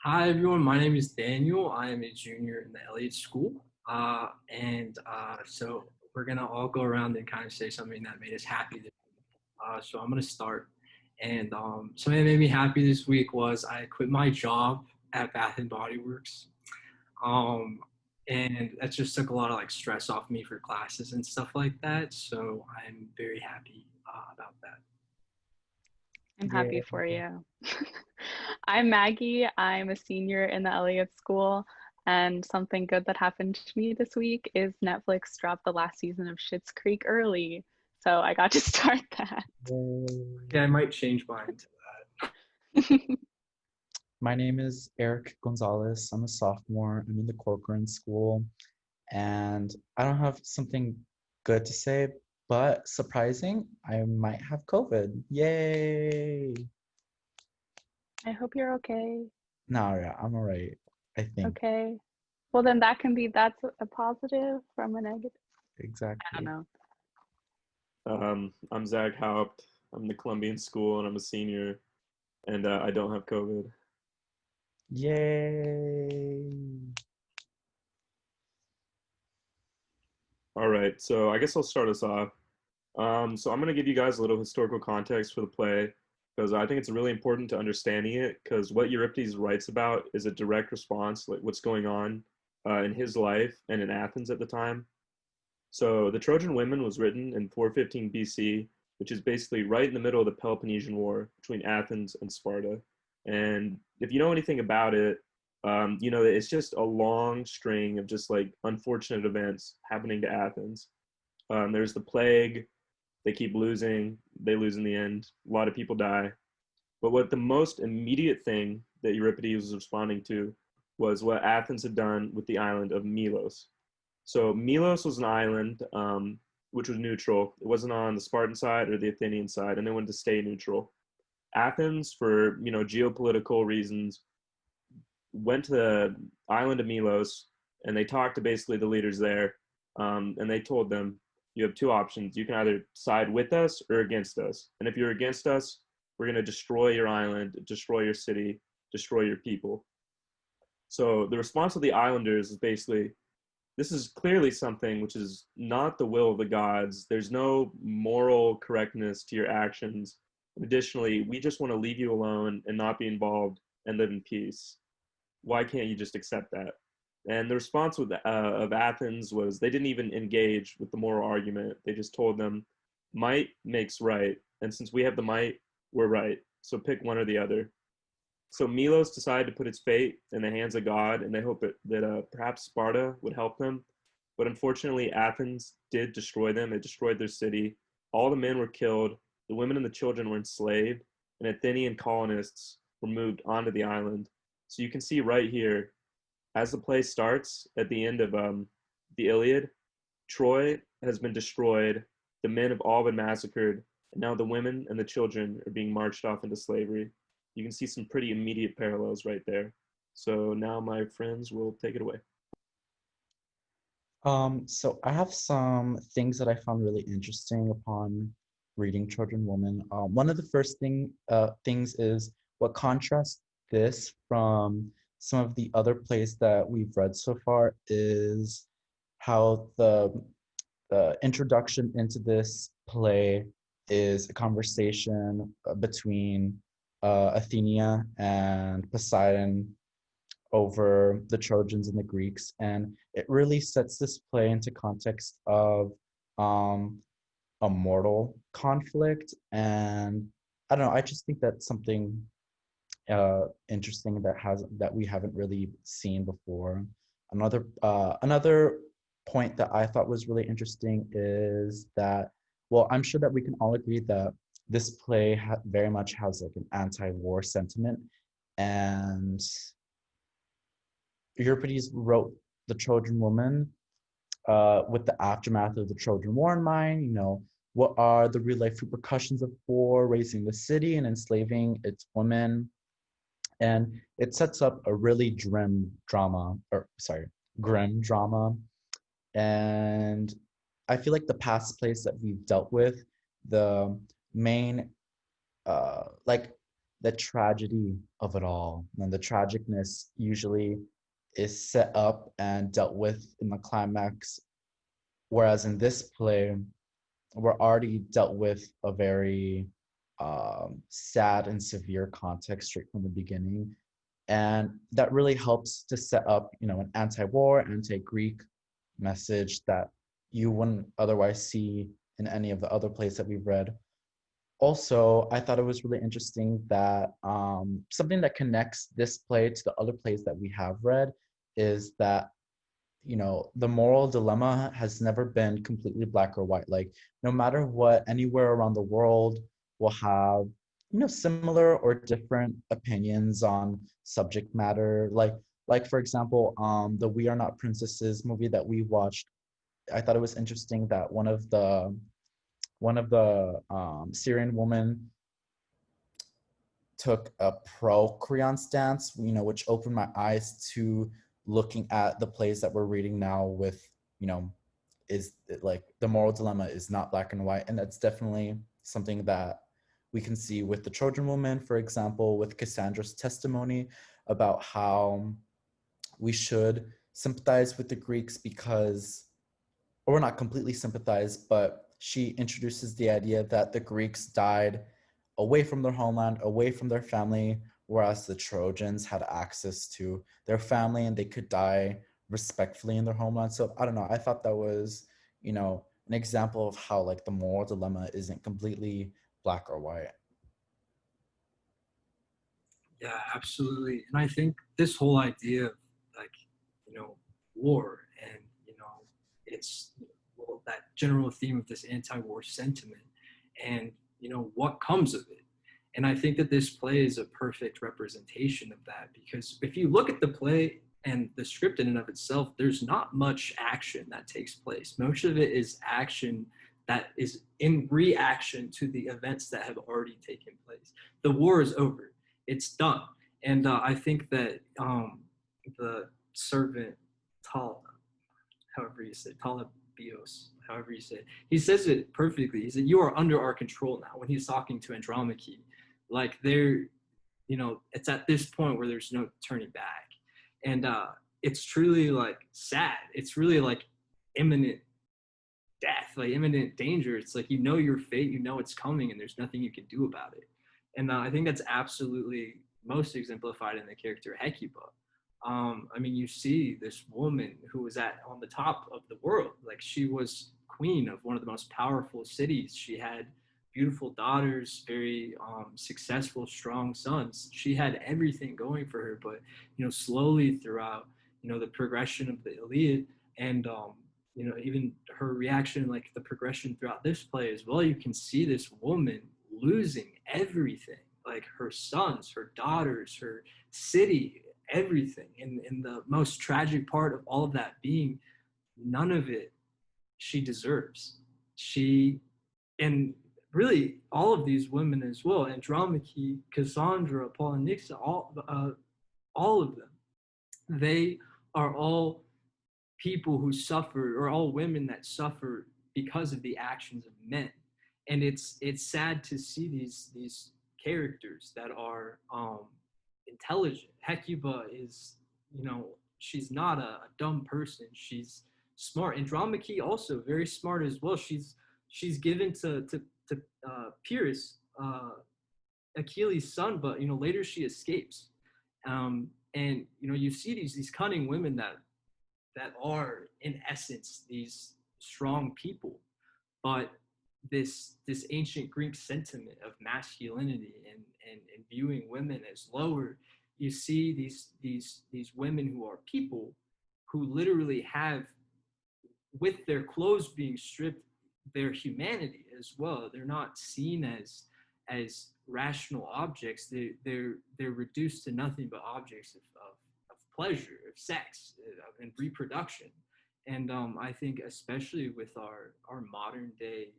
Hi everyone, my name is Daniel. I am a junior in the Elliott School. So we're gonna all go around and kind of say something that made us happy this week. So I'm gonna start. And Something that made me happy this week was I quit my job at Bath and Body Works. Um, and that just took a lot of like stress off me for classes and stuff like that. So I'm very happy about that. I'm happy Yeah, for you. I'm Maggie. I'm a senior in the Elliott School, and something good that happened to me this week is Netflix dropped the last season of Schitt's Creek early, so I got to start that. yay. Yeah, I might change mine to My name is Eric Gonzalez. I'm a sophomore. I'm in the Corcoran School, and I don't have something good to say, but surprising, I might have COVID. Yay! I hope you're okay. No, yeah, I'm all right, I think. Okay. Well, then that's a positive from a negative. I don't Exactly. know. I'm Zach Haupt. I'm in the Columbian School and I'm a senior, and I don't have COVID. Yay! All right, so I guess I'll start us off. So I'm going to give you guys a little historical context for the play because I think it's really important to understanding it because what Euripides writes about is a direct response, like what's going on in his life and in Athens at the time. So the Trojan Women was written in 415 BC, which is basically right in the middle of the Peloponnesian War between Athens and Sparta. And if you know anything about it, you know that it's just a long string of just like unfortunate events happening to Athens. There's the plague, they keep losing, they lose in the end, a lot of people die. But what the most immediate thing that Euripides was responding to was what Athens had done with the island of Melos. So Melos was an island which was neutral. It wasn't on the Spartan side or the Athenian side, and they wanted to stay neutral. Athens, for geopolitical reasons, went to the island of Melos and they talked to basically the leaders there, and they told them, "You have two options. You can either side with us or against us. And if you're against us, we're going to destroy your island, destroy your city, destroy your people." So the response of the islanders is basically, this is clearly something which is not the will of the gods. There's no moral correctness to your actions. Additionally, we just want to leave you alone and not be involved and live in peace. Why can't you just accept that? And the response of Athens was they didn't even engage with the moral argument. They just told them, might makes right. And since we have the might, we're right. So pick one or the other. So Milos decided to put its fate in the hands of God, and they hope that perhaps Sparta would help them. But unfortunately, Athens did destroy them. It destroyed their city. All the men were killed. The women and the children were enslaved, and Athenian colonists were moved onto the island. So you can see right here, as the play starts at the end of the Iliad, Troy has been destroyed. The men have all been massacred, and now the women and the children are being marched off into slavery. You can see some pretty immediate parallels right there. So now my friends will take it away. So I have some things that I found really interesting upon reading Children Woman. One of the first things is what contrasts this from some of the other plays that we've read so far is how the introduction into this play is a conversation between Athenia and Poseidon over the Trojans and the Greeks. And it really sets this play into context of um, a mortal conflict. And I don't know, I just think that's something interesting that we haven't really seen before. Another point that I thought was really interesting is that, well, I'm sure that we can all agree that this play very much has like an anti-war sentiment, and Euripides wrote The Trojan Woman with the aftermath of the Trojan War in mind. What are the real life repercussions of war, raising the city and enslaving its women? And it sets up a really grim drama. And I feel like the past plays that we've dealt with, the main, like the tragedy of it all. And the tragicness usually is set up and dealt with in the climax, whereas in this play, we're already dealt with a very sad and severe context straight from the beginning. And that really helps to set up, an anti-war, anti-Greek message that you wouldn't otherwise see in any of the other plays that we've read. Also, I thought it was really interesting that something that connects this play to the other plays that we have read is that, the moral dilemma has never been completely black or white. Like, no matter what, anywhere around the world will have, similar or different opinions on subject matter. Like for example, the We Are Not Princesses movie that we watched, I thought it was interesting that one of the Syrian women took a pro-Korean stance, which opened my eyes to looking at the plays that we're reading now with, is it like the moral dilemma is not black and white. And that's definitely something that we can see with the Trojan Woman, for example, with Cassandra's testimony about how we should sympathize with the Greeks because, or not completely sympathize, but she introduces the idea that the Greeks died away from their homeland, away from their family, whereas the Trojans had access to their family and they could die respectfully in their homeland. So I don't know, I thought that was, an example of how like the moral dilemma isn't completely black or white. Yeah, absolutely. And I think this whole idea of like, war and, it's well, that general theme of this anti-war sentiment and, what comes of it. And I think that this play is a perfect representation of that because if you look at the play and the script in and of itself, there's not much action that takes place. Most of it is action that is in reaction to the events that have already taken place. The war is over. It's done. And I think that the servant, however you say, Talabios, however you say it, he says it perfectly. He said, "You are under our control now," when he's talking to Andromache. Like it's at this point where there's no turning back. And it's truly like sad. It's really like imminent death, like imminent danger. It's like, your fate, it's coming and there's nothing you can do about it. And I think that's absolutely most exemplified in the character Hecuba. You see this woman who was on the top of the world. Like she was queen of one of the most powerful cities. She had beautiful daughters, very successful, strong sons. She had everything going for her. But slowly throughout, the progression of the Iliad and even her reaction, like the progression throughout this play as well, you can see this woman losing everything, like her sons, her daughters, her city, everything. And the most tragic part of all of that being none of it she deserves. And really all of these women as well, Andromache, Cassandra, Polynixa, all of them, they are all people who suffer, or all women that suffer because of the actions of men. And it's sad to see these characters that are intelligent. Hecuba is, she's not a dumb person. She's smart. Andromache also very smart as well. She's given to Pyrrhus, Achilles' son, but later she escapes. And you see these cunning women that are in essence these strong people, but this ancient Greek sentiment of masculinity and viewing women as lower, you see these women who are people who literally have, with their clothes being stripped, their humanity as well. They're not seen as rational objects. They're reduced to nothing but objects of pleasure, of sex, and reproduction. And I think especially with our modern day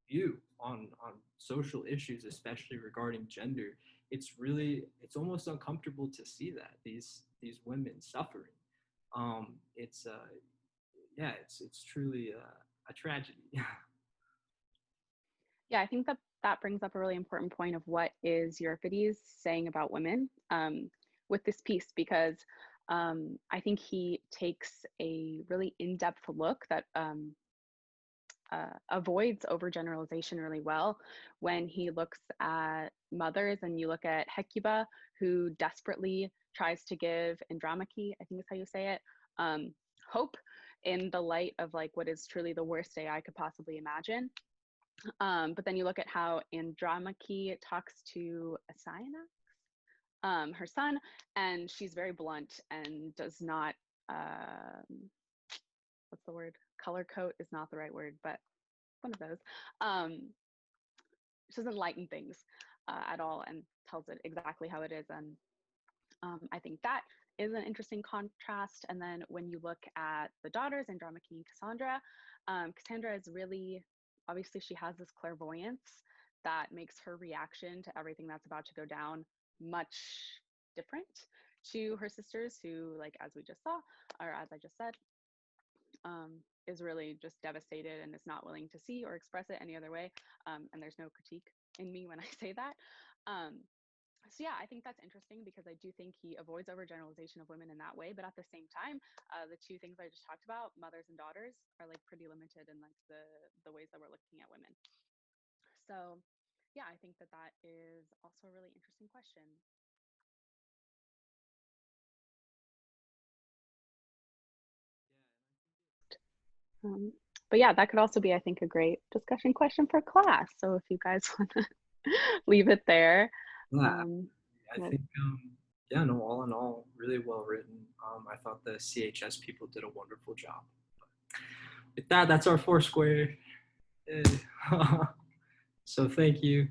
view on social issues, especially regarding gender, it's almost uncomfortable to see that these women suffering. It's truly a tragedy. Yeah, I think that that brings up a really important point of what is Euripides saying about women with this piece, because I think he takes a really in-depth look that avoids overgeneralization really well when he looks at mothers, and you look at Hecuba, who desperately tries to give Andromache, I think is how you say it, hope in the light of like what is truly the worst day I could possibly imagine. But then you look at how Andromache talks to Astyanax, her son, and she's very blunt and does not, what's the word? Color code is not the right word, but one of those. She doesn't lighten things at all and tells it exactly how it is. And I think that is an interesting contrast. And then when you look at the daughters, Andromache and Cassandra, Cassandra is really, obviously she has this clairvoyance that makes her reaction to everything that's about to go down much different to her sisters, who, like, as we just saw, or as I just said, is really just devastated and is not willing to see or express it any other way. And there's no critique in me when I say that. So yeah, I think that's interesting, because I do think he avoids overgeneralization of women in that way. But at the same time, the two things I just talked about, mothers and daughters, are like pretty limited in like the ways that we're looking at women. So yeah, I think that that is also a really interesting question. But yeah, that could also be, I think, a great discussion question for class. So if you guys want to leave it there. Yeah, I think, yeah, no, all in all, really well written. I thought the CHS people did a wonderful job. With that, that's our Foursquare. So thank you.